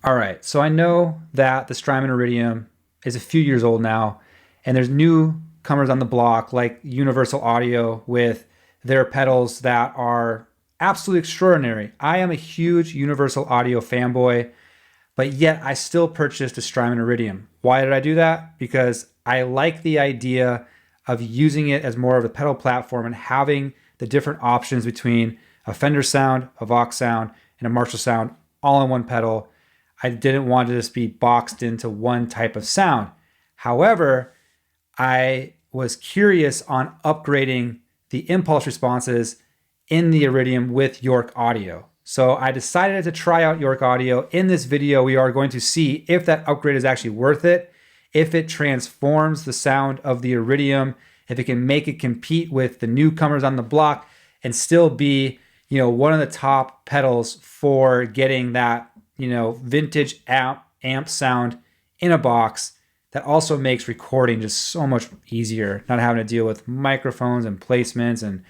All right, so I know that the Strymon Iridium is a few years old now, and there's newcomers on the block like Universal Audio with their pedals that are absolutely extraordinary. I am a huge Universal Audio fanboy, but yet I still purchased a Strymon Iridium. Why did I do that? Because I like the idea of using it as more of a pedal platform and having the different options between a Fender sound, a Vox sound, and a Marshall sound all in one pedal. I didn't want to just be boxed into one type of sound. However, I was curious on upgrading the impulse responses in the Iridium with York Audio. So I decided to try out York Audio. In this video, we are going to see if that upgrade is actually worth it, if it transforms the sound of the Iridium, if it can make it compete with the newcomers on the block and still be, one of the top pedals for getting that, vintage amp sound in a box that also makes recording just so much easier, not having to deal with microphones and placements and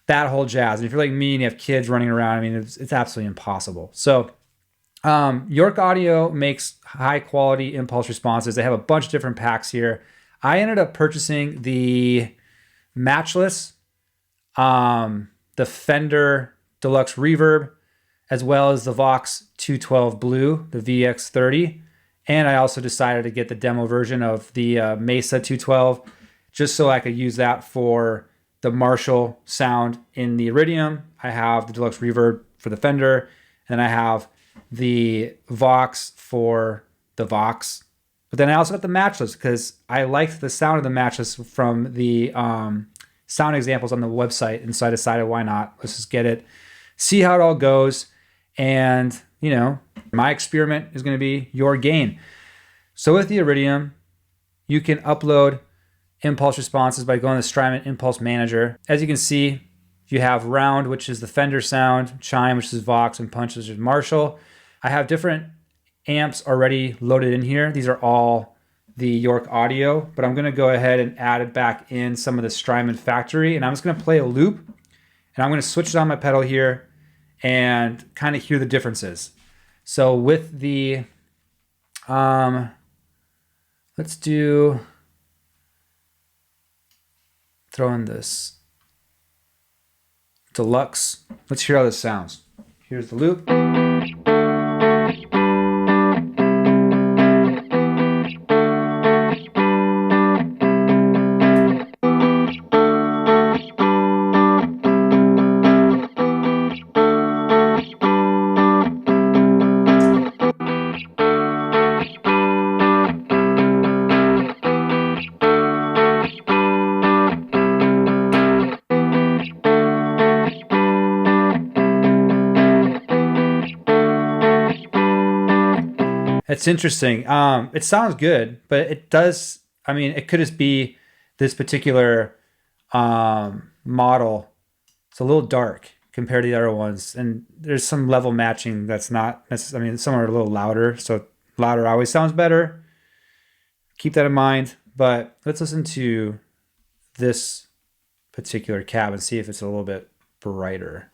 that whole jazz. And if you're like me and you have kids running around, I mean, it's absolutely impossible. So York Audio makes high quality impulse responses. They have a bunch of different packs here. I ended up purchasing the Matchless, the Fender Deluxe Reverb, as well as the Vox 212 Blue, the VX30. And I also decided to get the demo version of the Mesa 212 just so I could use that for the Marshall sound in the Iridium. I have the Deluxe Reverb for the Fender, and I have the Vox for the Vox. But then I also got the Matchless because I liked the sound of the Matchless from the sound examples on the website, and so I decided, why not? Let's just get it, see how it all goes, and my experiment is going to be your gain. So with the Iridium, you can upload impulse responses by going to the Strymon Impulse Manager. As you can see, you have Round, which is the Fender sound, Chime, which is Vox, and Punch, which is Marshall. I have different amps already loaded in here. These are all the York Audio, but I'm going to go ahead and add it back in some of the Strymon factory, and I'm just going to play a loop, and I'm going to switch it on my pedal here and kind of hear the differences. So with the, let's throw in this Deluxe. Let's hear how this sounds. Here's the loop. It's interesting. It sounds good, but it does. I mean, it could just be this particular model. It's a little dark compared to the other ones, and there's some level matching that's not necessarily. I mean, some are a little louder, so louder always sounds better. Keep that in mind. But let's listen to this particular cab and see if it's a little bit brighter.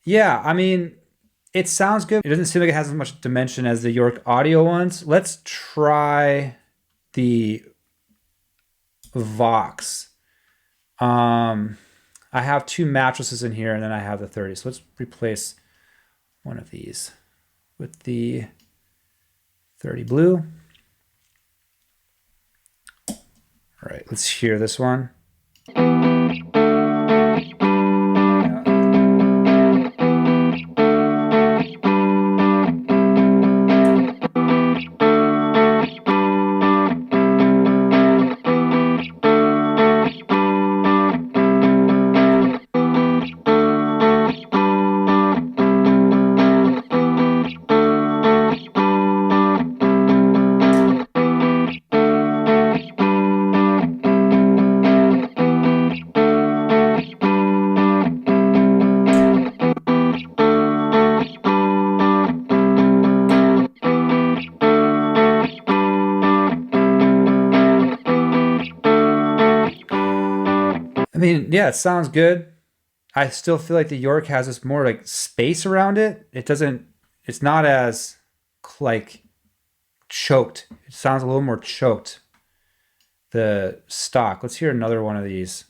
Yeah, I mean, it sounds good. It doesn't seem like it has as much dimension as the York Audio ones. Let's try the Vox. I have two Mattresses in here, and then I have the 30. So let's replace one of these with the 30 Blue. All right, let's hear this one. I mean, yeah, it sounds good. I still feel like the York has this more like space around it. It's not as like choked. It sounds a little more choked. The stock. Let's hear another one of these.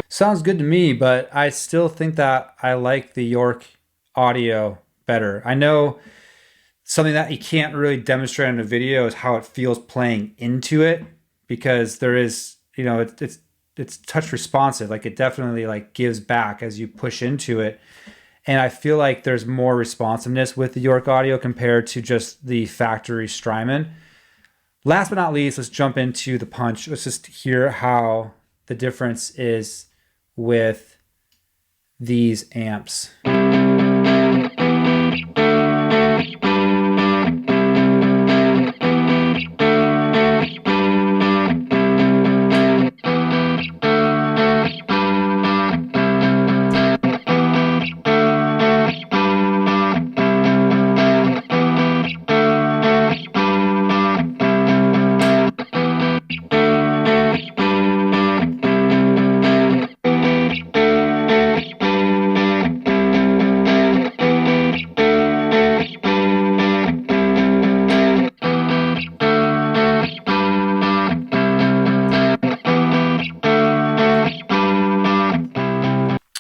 Sounds good to me, but I still think that I like the York audio better. I know something that you can't really demonstrate in a video is how it feels playing into it, because there is, it's touch responsive. Like it definitely like gives back as you push into it. And I feel like there's more responsiveness with the York audio compared to just the factory Strymon. Last but not least, let's jump into the punch. Let's just hear how the difference is with these amps.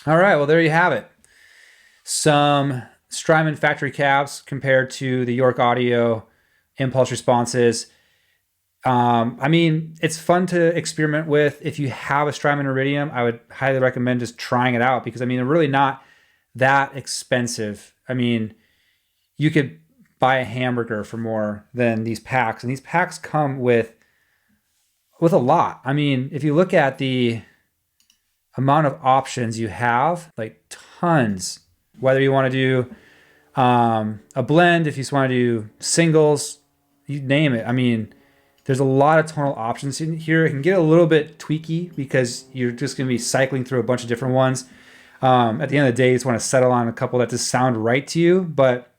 All right, well, there you have it. Some Strymon factory cabs compared to the York Audio impulse responses. I mean, it's fun to experiment with. If you have a Strymon Iridium, I would highly recommend just trying it out, because, I mean, they're really not that expensive. I mean, you could buy a hamburger for more than these packs, and these packs come with a lot. I mean, if you look at the amount of options you have, like tons, whether you want to do a blend, if you just want to do singles, you name it. I mean, there's a lot of tonal options in here. It can get a little bit tweaky because you're just going to be cycling through a bunch of different ones. At the end of the day, you just want to settle on a couple that just sound right to you. But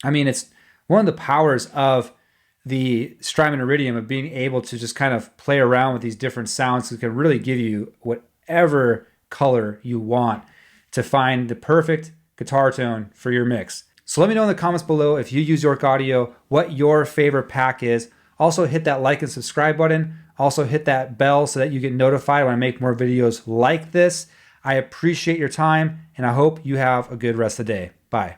I mean, it's one of the powers of the Strymon Iridium, of being able to just kind of play around with these different sounds. It can really give you whatever color you want to find the perfect guitar tone for your mix. So let me know in the comments below, if you use York Audio, what your favorite pack is. Also hit that like and subscribe button. Also hit that bell so that you get notified when I make more videos like this. I appreciate your time, and I hope you have a good rest of the day. Bye.